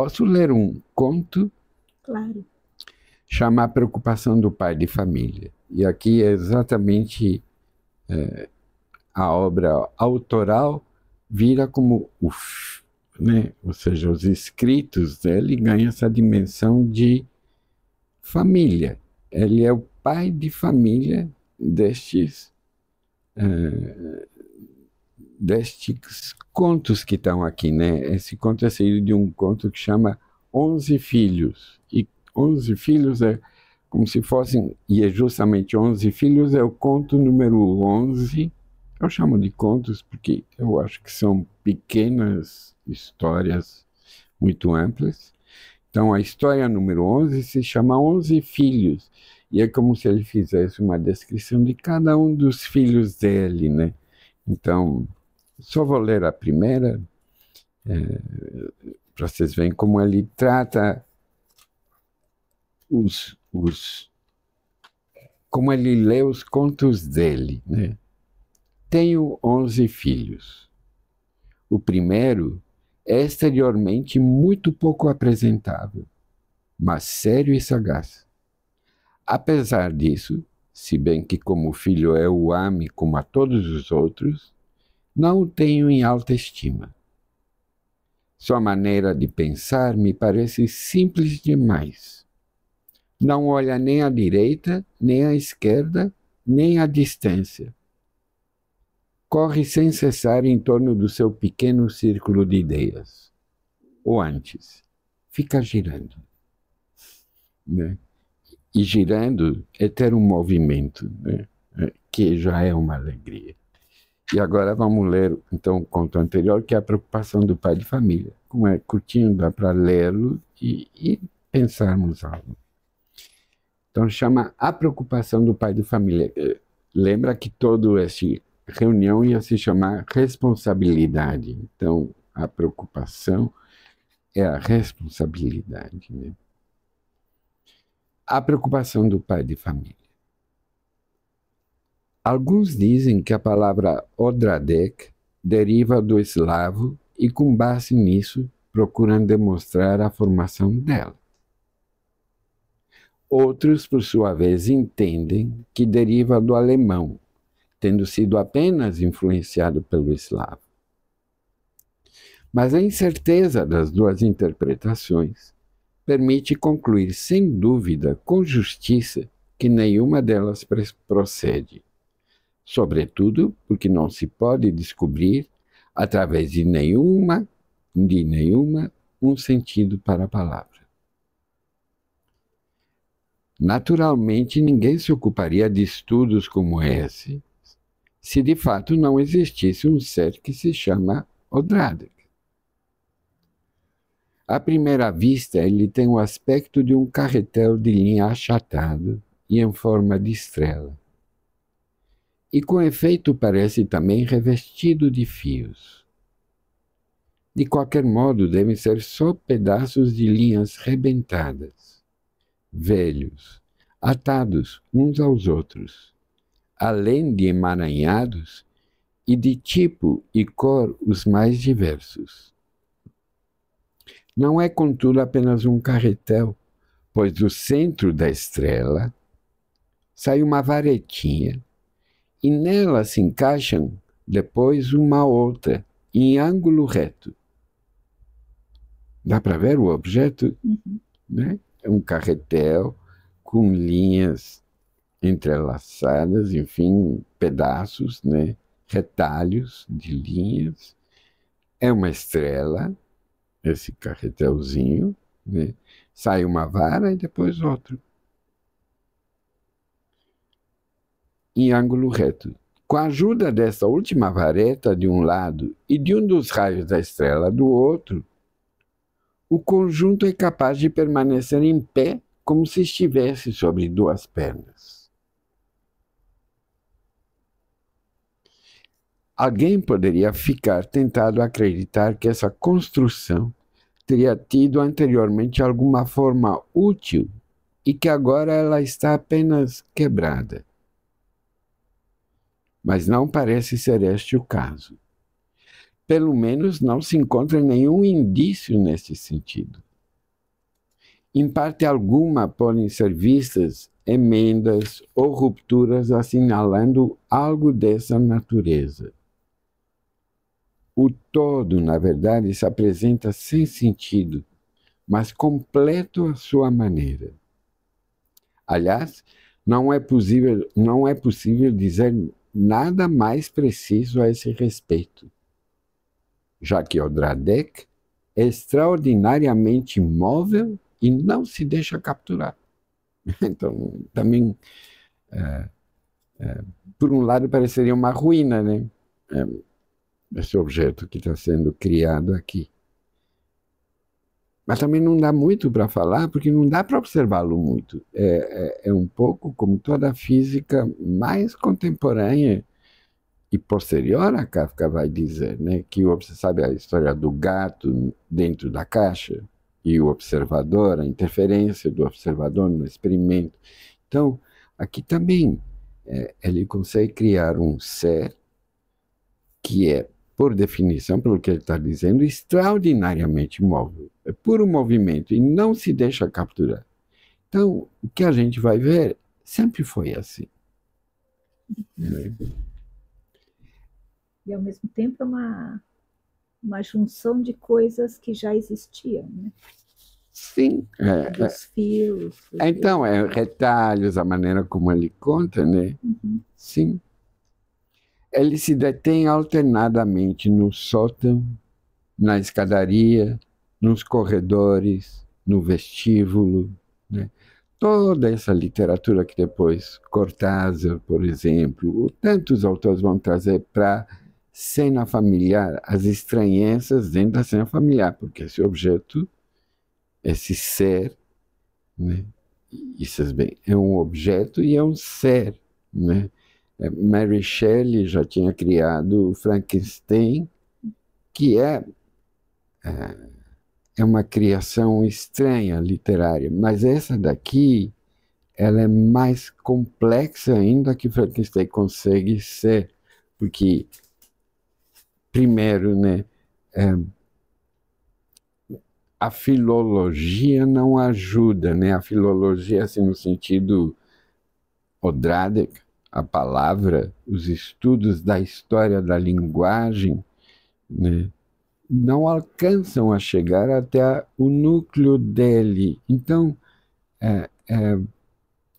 Posso ler um conto? Claro. Chama A Preocupação do Pai de Família. E aqui é exatamente a obra autoral vira como né? Ou seja, os escritos dele ganham essa dimensão de família. Ele é o pai de família destes contos que estão aqui, né? Esse conto é saído de um conto que chama 11 Filhos. E 11 Filhos é como se fossem, e é justamente 11 Filhos, é o conto número 11. Eu chamo de contos porque eu acho que são pequenas histórias muito amplas. Então, a história número 11 se chama 11 Filhos. E é como se ele fizesse uma descrição de cada um dos filhos dele, né? Então, só vou ler a primeira, para vocês verem como ele trata como ele lê os contos dele, né? Tenho 11 filhos. O primeiro é exteriormente muito pouco apresentável, mas sério e sagaz. Apesar disso, se bem que como filho eu o ame como a todos os outros, não o tenho em alta estima. Sua maneira de pensar me parece simples demais. Não olha nem à direita, nem à esquerda, nem à distância. Corre sem cessar em torno do seu pequeno círculo de ideias. Ou antes, fica girando. Né? E girando é ter um movimento, né? Que já é uma alegria. E agora vamos ler, então, o conto anterior, que é A Preocupação do Pai de Família. Como é curtinho, dá para lê-lo e pensarmos algo. Então, chama A Preocupação do Pai de Família. Lembra que toda essa reunião ia se chamar responsabilidade. Então, a preocupação é a responsabilidade, né? A preocupação do pai de família. Alguns dizem que a palavra odradek deriva do eslavo e, com base nisso, procuram demonstrar a formação dela. Outros, por sua vez, entendem que deriva do alemão, tendo sido apenas influenciado pelo eslavo. Mas a incerteza das duas interpretações permite concluir sem dúvida, com justiça, que nenhuma delas procede. Sobretudo porque não se pode descobrir, através de nenhuma, um sentido para a palavra. Naturalmente, ninguém se ocuparia de estudos como esse, se de fato não existisse um ser que se chama Odradek. À primeira vista, ele tem o aspecto de um carretel de linha achatado e em forma de estrela. E com efeito parece também revestido de fios. De qualquer modo, devem ser só pedaços de linhas rebentadas, velhos, atados uns aos outros, além de emaranhados e de tipo e cor os mais diversos. Não é, contudo, apenas um carretel, pois do centro da estrela sai uma varetinha e nela se encaixam depois uma outra em ângulo reto. Dá para ver o objeto? Né? É um carretel com linhas entrelaçadas, enfim, pedaços, né? Retalhos de linhas. É uma estrela, esse carretelzinho, né? Sai uma vara e depois outro. Em ângulo reto. Com a ajuda dessa última vareta de um lado e de um dos raios da estrela do outro, o conjunto é capaz de permanecer em pé como se estivesse sobre duas pernas. Alguém poderia ficar tentado a acreditar que essa construção teria tido anteriormente alguma forma útil e que agora ela está apenas quebrada. Mas não parece ser este o caso. Pelo menos não se encontra nenhum indício nesse sentido. Em parte alguma podem ser vistas emendas ou rupturas assinalando algo dessa natureza. O todo, na verdade, se apresenta sem sentido, mas completo à sua maneira. Aliás, não é possível dizer nada mais preciso a esse respeito, já que Odradek é extraordinariamente móvel e não se deixa capturar. Então, também, por um lado, pareceria uma ruína, né? Esse objeto que está sendo criado aqui. Mas também não dá muito para falar, porque não dá para observá-lo muito. É um pouco como toda a física mais contemporânea e posterior a Kafka vai dizer, né, que você sabe a história do gato dentro da caixa e o observador, a interferência do observador no experimento. Então, aqui também ele consegue criar um ser que é, por definição, pelo que ele está dizendo, extraordinariamente móvel. É puro movimento e não se deixa capturar. Então, o que a gente vai ver sempre foi assim. Né? E, ao mesmo tempo, é uma junção de coisas que já existiam, né? Sim. Dos fios. Então, retalhos, a maneira como ele conta, né? Uhum. Sim. Ele se detém alternadamente no sótão, na escadaria, nos corredores, no vestíbulo, né? Toda essa literatura que depois Cortázar, por exemplo, tantos autores vão trazer para cena familiar, as estranhezas dentro da cena familiar, porque esse objeto, esse ser, né? Isso é um objeto e é um ser, né? Mary Shelley já tinha criado o Frankenstein, que é uma criação estranha literária, mas essa daqui ela é mais complexa ainda que Frankenstein consegue ser, porque primeiro, né, a filologia não ajuda, né? A filologia assim no sentido Odradek, a palavra, os estudos da história da linguagem, né, não alcançam a chegar até o núcleo dele. Então,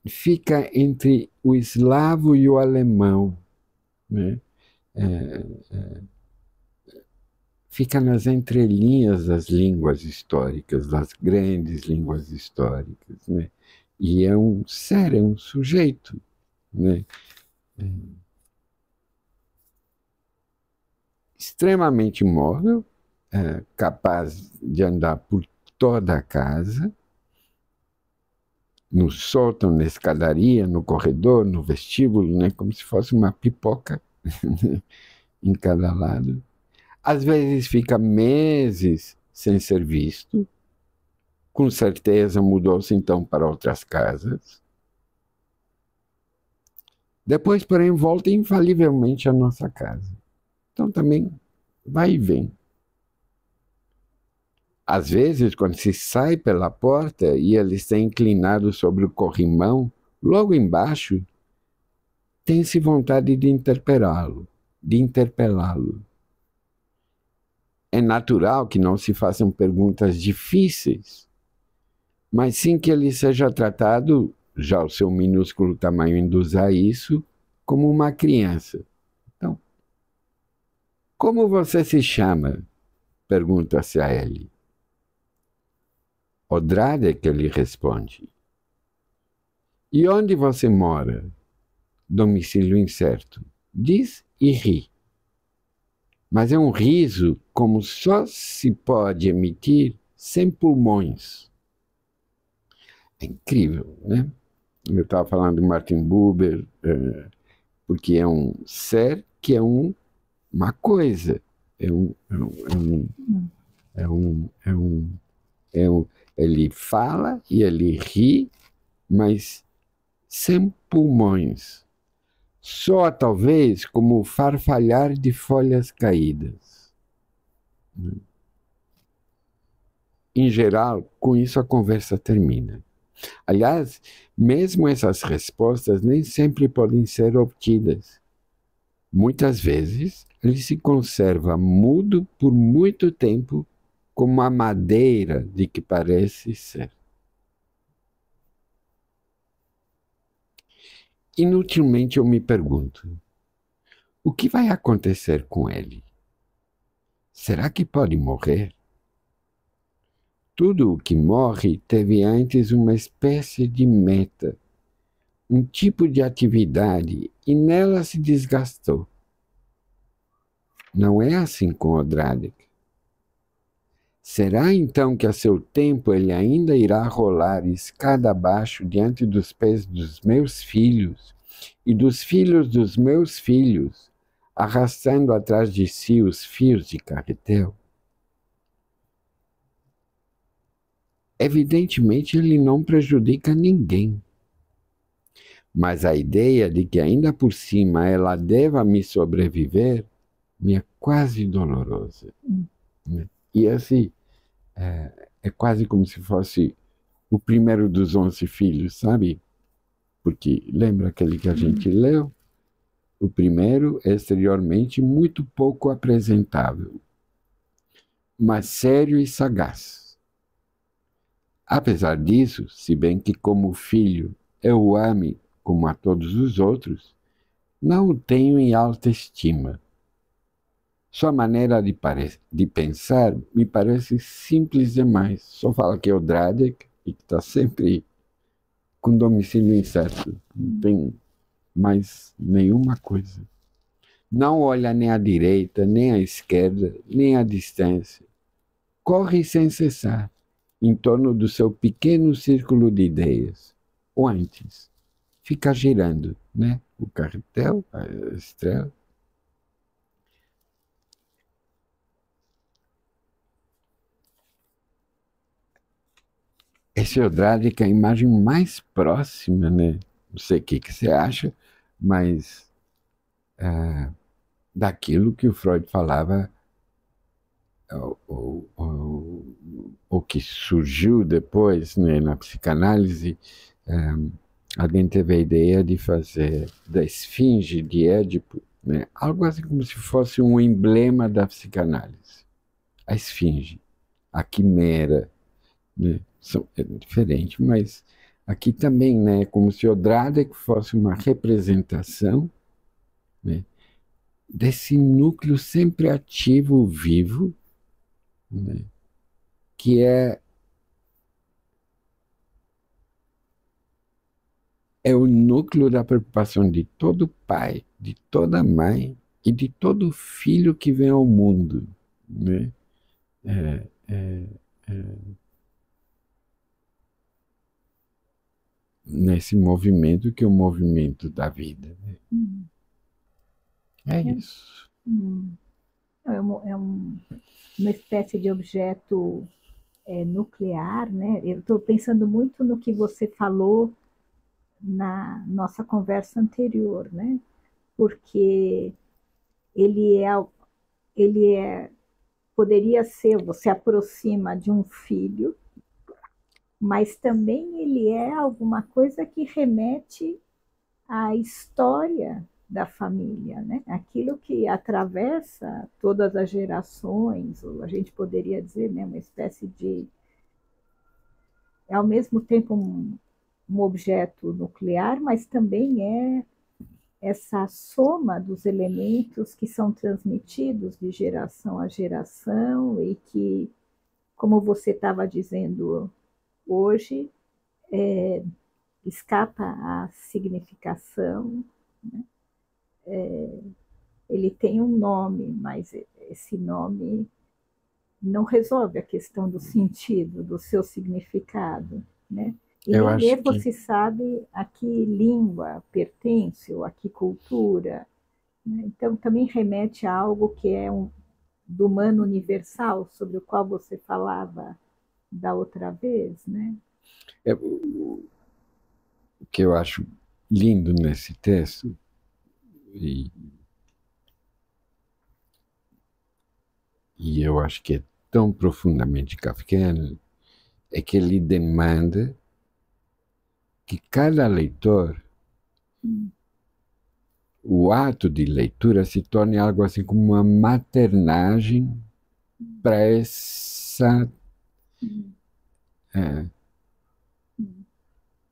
fica entre o eslavo e o alemão, né? Fica nas entrelinhas das línguas históricas, das grandes línguas históricas, né? E é um ser, é um sujeito, né? Extremamente móvel, capaz de andar por toda a casa, no sótão, na escadaria, no corredor, no vestíbulo, né? Como se fosse uma pipoca em cada lado. Às vezes fica meses sem ser visto, com certeza mudou-se então para outras casas. Depois, porém, volta infalivelmente à nossa casa. Então também vai e vem. Às vezes, quando se sai pela porta e ele está inclinado sobre o corrimão, logo embaixo, tem-se vontade de interpelá-lo, É natural que não se façam perguntas difíceis, mas sim que ele seja tratado, já o seu minúsculo tamanho induz a isso, como uma criança. Então, como você se chama? Pergunta-se a ele. Odrade, que ele responde. E onde você mora? Domicílio incerto. Diz e ri. Mas é um riso como só se pode emitir sem pulmões. É incrível, né? Eu estava falando de Martin Buber, porque é um ser que é uma coisa. Ele fala e ele ri, mas sem pulmões. Soa talvez como o farfalhar de folhas caídas. Em geral, com isso a conversa termina. Aliás, mesmo essas respostas nem sempre podem ser obtidas. Muitas vezes, ele se conserva mudo por muito tempo, como a madeira de que parece ser. Inutilmente eu me pergunto, o que vai acontecer com ele? Será que pode morrer? Tudo o que morre teve antes uma espécie de meta, um tipo de atividade, e nela se desgastou. Não é assim com Odradek. Será então que a seu tempo ele ainda irá rolar escada abaixo diante dos pés dos meus filhos e dos meus filhos, arrastando atrás de si os fios de carretel? Evidentemente ele não prejudica ninguém. Mas a ideia de que ainda por cima ela deva me sobreviver me é quase dolorosa. Né? E assim, é quase como se fosse o primeiro dos 11 filhos, sabe? Porque lembra aquele que a gente leu? O primeiro é exteriormente muito pouco apresentável, mas sério e sagaz. Apesar disso, se bem que como filho eu o ame como a todos os outros, não o tenho em alta estima. Sua maneira de pensar me parece simples demais. Só fala que é o Dradek e que está sempre com domicílio incerto. Não tem mais nenhuma coisa. Não olha nem à direita, nem à esquerda, nem à distância. Corre sem cessar em torno do seu pequeno círculo de ideias. Ou antes, fica girando, né? O carretel, a estrela. Esse Odradek é a imagem mais próxima, né? Não sei o que você acha, mas daquilo que o Freud falava, o que surgiu depois, né, na psicanálise, alguém teve a ideia de fazer da esfinge de Édipo, né, algo assim como se fosse um emblema da psicanálise. A esfinge, a quimera, né, é diferente, mas aqui também, né, como se o Odradek fosse uma representação, né, desse núcleo sempre ativo, vivo, né, que é o núcleo da preocupação de todo pai, de toda mãe e de todo filho que vem ao mundo, né? É, é, é, nesse movimento que é o movimento da vida. Né? É isso. Uma espécie de objeto nuclear, né? Eu estou pensando muito no que você falou na nossa conversa anterior, né? Porque ele é, ele é, poderia ser, você aproxima de um filho, mas também ele é alguma coisa que remete à história da família, né? Aquilo que atravessa todas as gerações, ou a gente poderia dizer, né, uma espécie de é ao mesmo tempo um objeto nuclear, mas também é essa soma dos elementos que são transmitidos de geração a geração e que, como você estava dizendo hoje, escapa à significação. Né? Ele tem um nome, mas esse nome não resolve a questão do sentido, do seu significado, né? E Eu nem acho mesmo que se sabe a que língua pertence ou a que cultura. Né? Então, também remete a algo que é do humano universal, sobre o qual você falava da outra vez, né? o que eu acho lindo nesse texto, e, e eu acho que é tão profundamente kafkiano, é que ele demanda que cada leitor, o ato de leitura se torne algo assim como uma maternagem para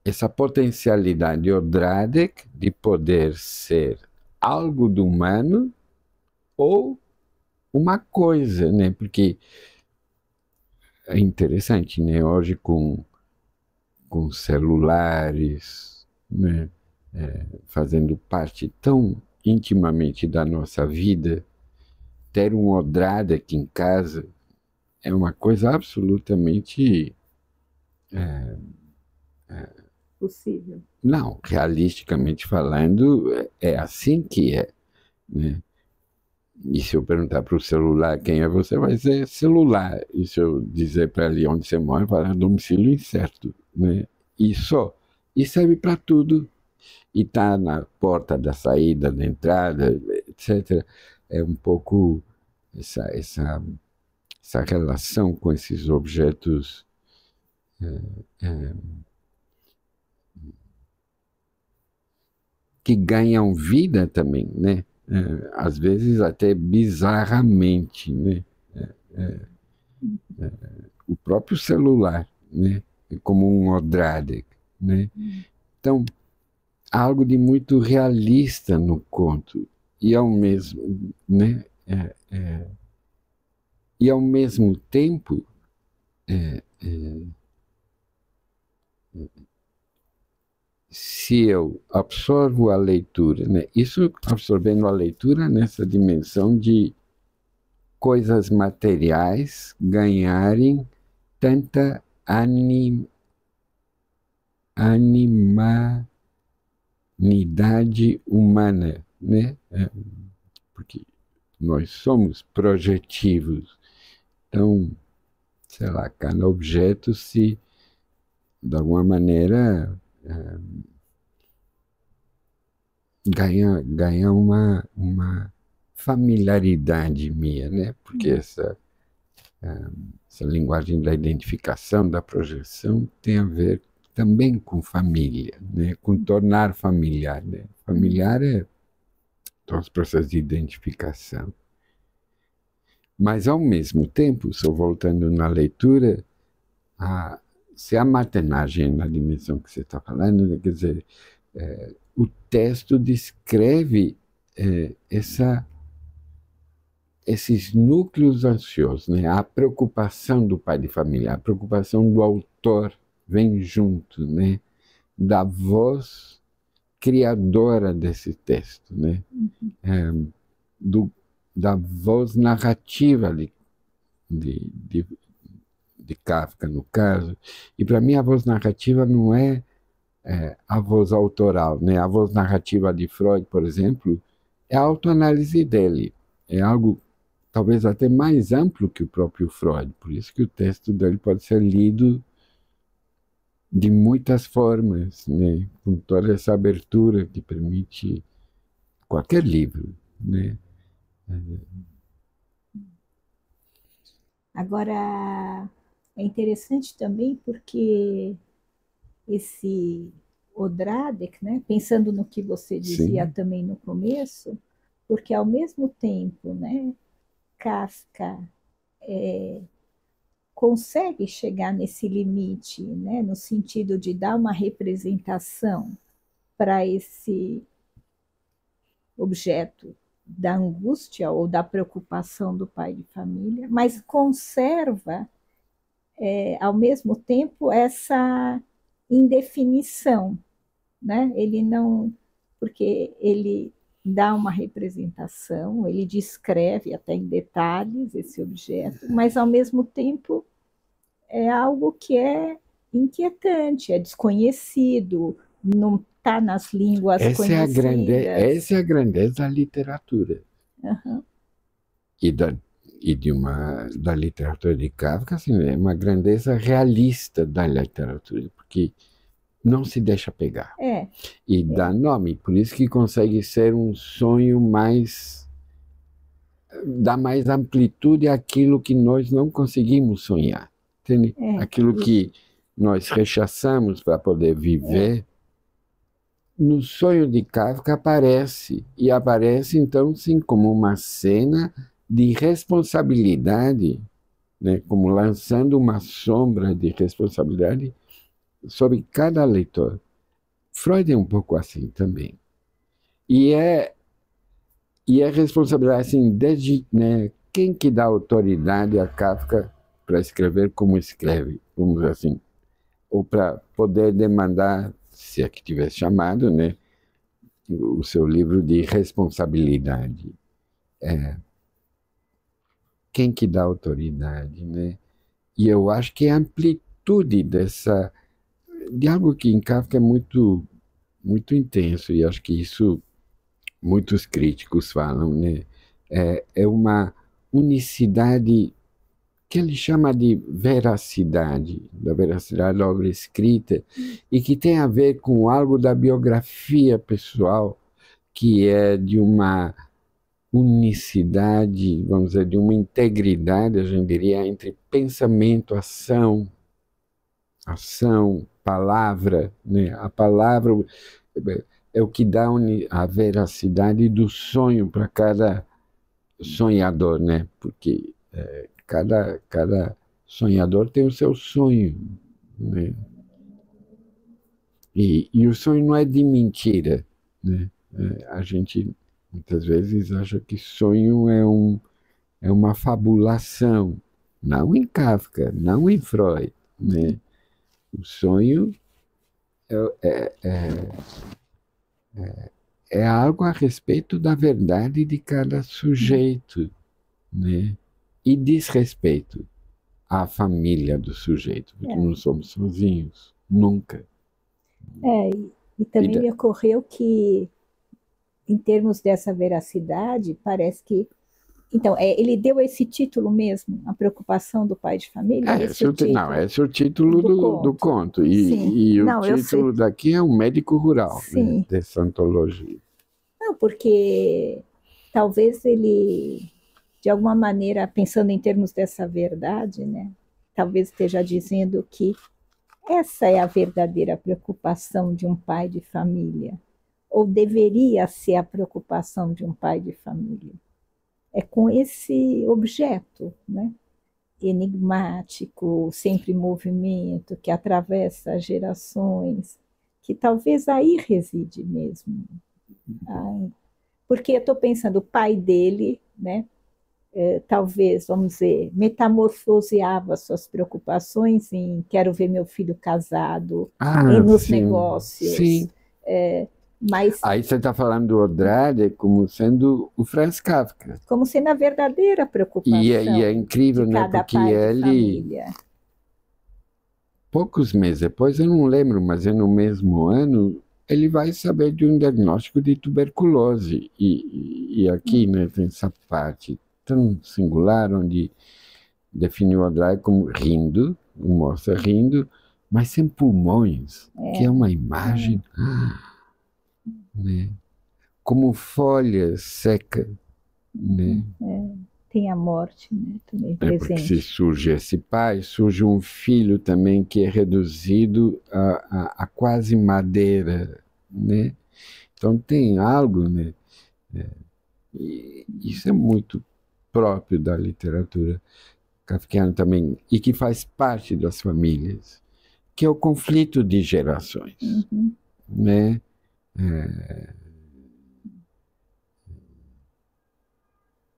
essa potencialidade de Odradek de poder ser algo do humano ou uma coisa, né? Porque é interessante, né? Hoje com celulares, né? Fazendo parte tão intimamente da nossa vida, ter um Odradek em casa é uma coisa absolutamente possível. não, realisticamente falando, é assim que é, né? E se eu perguntar para o celular quem é você, vai dizer celular. E se eu dizer para ele onde você mora, vai falar domicílio incerto, né? E só. E serve para tudo. E está na porta da saída, da entrada, etc. É um pouco essa relação com esses objetos que ganham vida também, né? Às vezes até bizarramente, né? O próprio celular, né? Como um Odradek, né? Então, há algo de muito realista no conto e ao mesmo, né? E ao mesmo tempo se eu absorvo a leitura, né? Isso absorvendo a leitura nessa dimensão de coisas materiais ganharem tanta animalidade humana, né? Porque nós somos projetivos. Então, sei lá, cada objeto se, de alguma maneira, ganha uma familiaridade minha, né? Porque essa linguagem da identificação, da projeção, tem a ver também com família, né? Com tornar familiar, né? Familiar é todos os processos de identificação. Mas, ao mesmo tempo, só voltando na leitura, se a maternagem na dimensão que você está falando, né? Quer dizer, o texto descreve esses núcleos ansiosos, né? A preocupação do pai de família, a preocupação do autor vem junto, né? Da voz criadora desse texto, né? Da voz narrativa de Kafka, no caso. E para mim a voz narrativa não é a voz autoral, né? A voz narrativa de Freud, por exemplo, é a autoanálise dele. É algo talvez até mais amplo que o próprio Freud. Por isso que o texto dele pode ser lido de muitas formas, né? Com toda essa abertura que permite qualquer livro, né? Agora, é interessante também porque esse Odradek, né, pensando no que você dizia Sim. também no começo, porque ao mesmo tempo, né, Kafka consegue chegar nesse limite, né, no sentido de dar uma representação para esse objeto da angústia ou da preocupação do pai de família, mas conserva, ao mesmo tempo, essa indefinição, né? Ele não, porque ele dá uma representação, ele descreve até em detalhes esse objeto, mas ao mesmo tempo é algo que é inquietante, é desconhecido, não está nas línguas conhecidas. Essa é a grandeza da literatura. Uhum. E da literatura de Kafka, assim, é uma grandeza realista da literatura, porque não se deixa pegar. E dá nome, por isso que consegue ser um sonho mais... dá mais amplitude àquilo que nós não conseguimos sonhar. Entende? Aquilo que nós rechaçamos para poder viver, no sonho de Kafka aparece. E aparece, então, sim, como uma cena de responsabilidade, né? Como lançando uma sombra de responsabilidade sobre cada leitor. Freud é um pouco assim também. E é responsabilidade, assim, desde, né, quem que dá autoridade a Kafka para escrever como escreve, vamos dizer assim, ou para poder demandar, se é que tivesse chamado, né, o seu livro de responsabilidade. Quem que dá autoridade, né? E eu acho que a amplitude de algo que em Kafka é muito, muito intenso, e acho que isso muitos críticos falam, né? É uma unicidade que ele chama de veracidade, da veracidade da obra escrita, e que tem a ver com algo da biografia pessoal, que é de uma unicidade, vamos dizer, de uma integridade, a gente diria, entre pensamento, ação, palavra, né? A palavra é o que dá a veracidade do sonho para cada sonhador, né? Porque cada sonhador tem o seu sonho, né? E o sonho não é de mentira, né? A gente muitas vezes acha que sonho é uma fabulação, não em Kafka, não em Freud, né? O sonho é algo a respeito da verdade de cada sujeito, né? E diz respeito à família do sujeito, porque não somos sozinhos, nunca. E também me ocorreu que, em termos dessa veracidade, parece que... Então, ele deu esse título mesmo, A Preocupação do Pai de Família? Esse é o título do conto. E o título daqui é Um Médico Rural, né, dessa antologia. Não, porque talvez ele, de alguma maneira, pensando em termos dessa verdade, né, talvez esteja dizendo que essa é a verdadeira preocupação de um pai de família, ou deveria ser a preocupação de um pai de família. É com esse objeto, né, enigmático, sempre em movimento, que atravessa gerações, que talvez aí reside mesmo. Porque eu estou pensando, o pai dele, né, talvez, vamos dizer, metamorfoseava suas preocupações em quero ver meu filho casado, nos negócios. Sim. Mas, aí você está falando do Andrade como sendo o Franz Kafka. Como sendo a verdadeira preocupação e é incrível, de né? cada Porque pai de ele, família. poucos meses depois, eu não lembro, mas é no mesmo ano, ele vai saber de um diagnóstico de tuberculose. E aqui, né, tem essa parte tão singular, onde definiu o Andrade como rindo, o moça rindo, mas sem pulmões, que é uma imagem, né, como folha seca, né? Tem a morte, né, também presente. Porque se surge esse pai, surge um filho também que é reduzido a quase madeira, né? Então tem algo, né? E isso é muito próprio da literatura kafkiana também, e que faz parte das famílias, que é o conflito de gerações, né?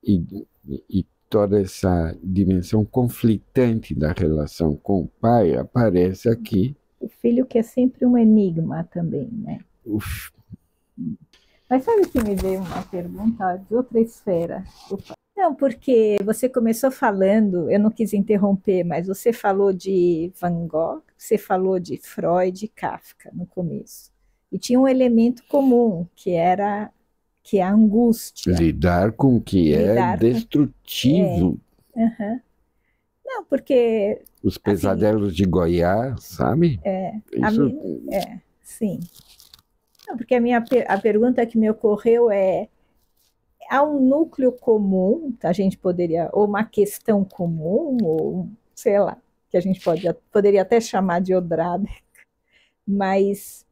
E toda essa dimensão conflitante da relação com o pai aparece aqui. O filho que é sempre um enigma também, né? Mas sabe que me veio uma pergunta de outra esfera? Não, porque você começou falando, eu não quis interromper, mas você falou de Van Gogh, você falou de Freud e Kafka no começo. E tinha um elemento comum, que é a angústia. Lidar com o que é destrutivo. Não, porque... Os pesadelos de Goiás, sabe? Sim. Não, porque a pergunta que me ocorreu há um núcleo comum, a gente poderia, ou uma questão comum, ou sei lá, que a gente poderia até chamar de Odrábica, mas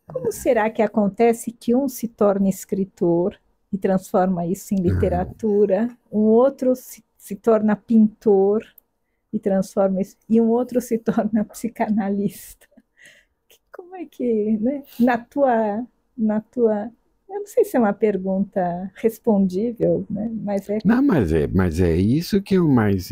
como será que acontece que um se torna escritor e transforma isso em literatura, um outro se torna pintor e transforma isso, e um outro se torna psicanalista? Como é que, né? Eu não sei se é uma pergunta respondível, né? Mas é. Não, mas é isso que é o mais.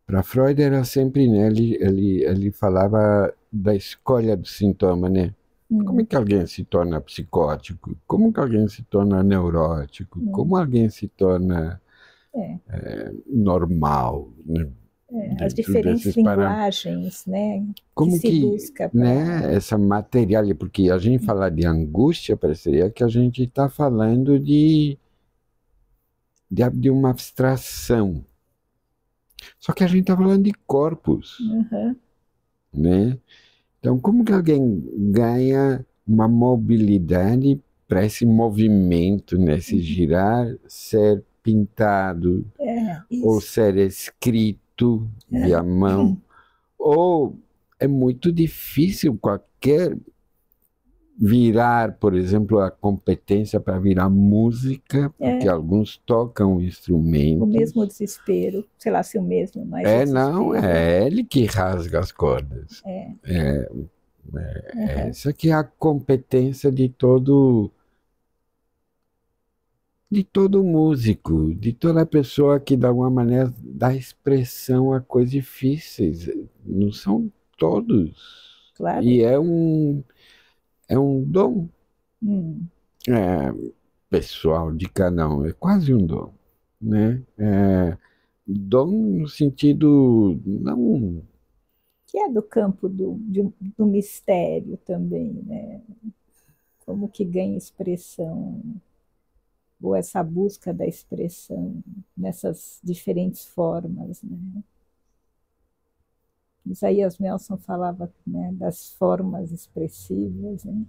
Para Freud era sempre, né? Ele falava da escolha do sintoma, né? Como é que alguém se torna psicótico? Como que alguém se torna neurótico? Como alguém se torna normal? Né? As diferentes linguagens, né? Como que se busca para... né, essa material, porque a gente falar de angústia, pareceria que a gente está falando de uma abstração. Só que a gente está falando de corpos. Né? Então, como que alguém ganha uma mobilidade para esse movimento, né? Esse girar, ser pintado, ou ser escrito via mão, ou é muito difícil qualquer virar, por exemplo, a competência para virar música, porque alguns tocam instrumentos. O mesmo desespero, sei lá se o mesmo, mas não, é ele que rasga as cordas. Essa que é a competência de todo músico, de toda pessoa que de alguma maneira dá expressão a coisas difíceis. Não são todos. Claro. E é um dom pessoal de cada um, é quase um dom, né? Dom no sentido não... Que é do campo do mistério também, né? Como que ganha expressão, ou essa busca da expressão nessas diferentes formas, né? Isaías Melson falava, né, das formas expressivas, né?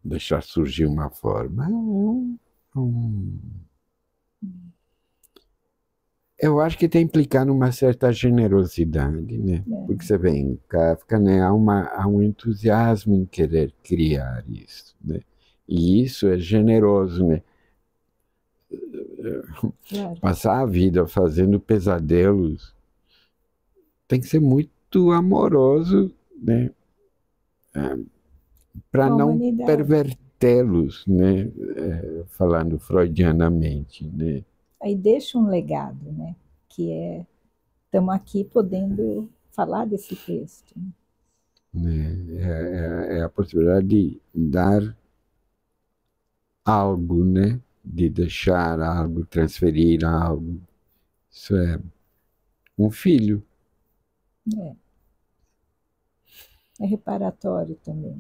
Deixar surgir uma forma. Eu acho que tem que implicar numa certa generosidade, né? Porque você vê em Kafka, né, há um entusiasmo em querer criar isso, né? E isso é generoso, né? Passar a vida fazendo pesadelos tem que ser muito amoroso, né? Para não pervertê-los, né? Falando freudianamente, né? Aí deixa um legado, né? Que estamos aqui podendo falar desse texto. É a possibilidade de dar algo, né? De deixar algo, transferir algo. Isso é um filho. É reparatório também.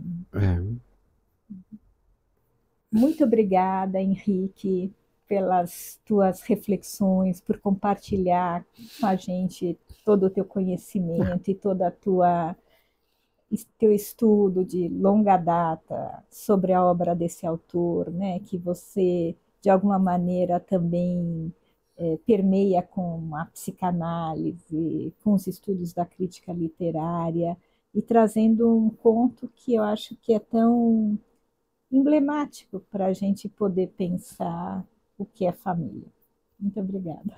Muito obrigada, Henrique, pelas tuas reflexões, por compartilhar com a gente todo o teu conhecimento e toda a teu estudo de longa data sobre a obra desse autor, né, que você, de alguma maneira, também permeia com a psicanálise, com os estudos da crítica literária, e trazendo um conto que eu acho que é tão emblemático para a gente poder pensar o que é família. Muito obrigada.